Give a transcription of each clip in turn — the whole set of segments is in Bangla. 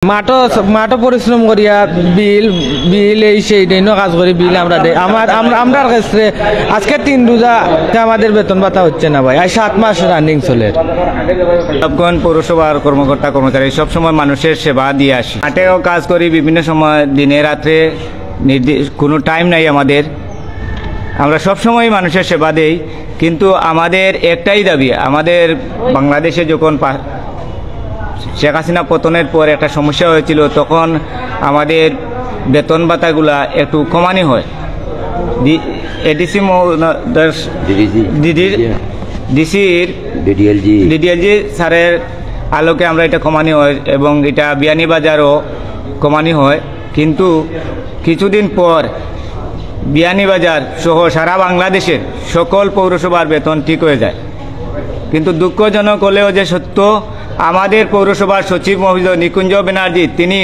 মাঠো পরিশ্রম করিয়া বিল বিল এই সেই কাজ করি বিল আমরা দেই আমরা ক্ষেত্রে আজকে 3 রোজা আমাদের বেতন ভাতা হচ্ছে না ভাই, 7 মাস রানিং চলে। গোলাপগঞ্জ পৌরসভার কর্মকর্তা কর্মচারী সবসময় মানুষের সেবা দিয়ে আসি। মাঠেও কাজ করি বিভিন্ন সময়, দিনে রাত্রে কোনো টাইম নাই আমাদের। আমরা সবসময় মানুষের সেবা দেই, কিন্তু আমাদের একটাই দাবি, আমাদের বাংলাদেশে যখন শেখ হাসিনা পতনের পর একটা সমস্যা হয়েছিল, তখন আমাদের বেতন ভাতাগুলা একটু কমানি হয়। ডিডিএলজি স্যারের আলোকে আমরা এটা কমানি হয় এবং এটা বিয়ানীবাজারও কমানি হয়। কিন্তু কিছুদিন পর বিয়ানীবাজার সহ সারা বাংলাদেশের সকল পৌরসভার বেতন ঠিক হয়ে যায়। কিন্তু দুঃখজনক হলেও যে সত্য, আমাদের পৌরসভার সচিব মহোদয় নিকুঞ্জ ব্যানার্জি তিনি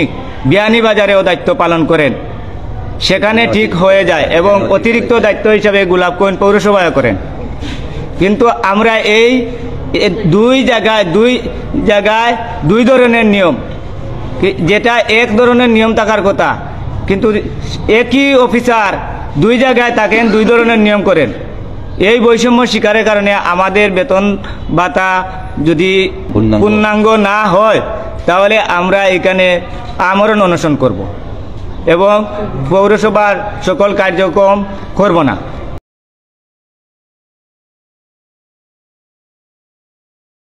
বিয়ানীবাজারেও দায়িত্ব পালন করেন, সেখানে ঠিক হয়ে যায় এবং অতিরিক্ত দায়িত্ব হিসাবে গোলাপগঞ্জ পৌরসভায় করেন। কিন্তু আমরা এই দুই জায়গায় দুই ধরনের নিয়ম, যেটা এক ধরনের নিয়ম থাকার কথা, কিন্তু একই অফিসার দুই জায়গায় থাকেন, দুই ধরনের নিয়ম করেন। এই বৈষম্য শিকারের কারণে আমাদের বেতন ভাতা যদি পূর্ণাঙ্গ না হয়, তাহলে আমরা এখানে আমরণ অনশন করব এবং পৌরসভার সকল কার্যক্রম করব না।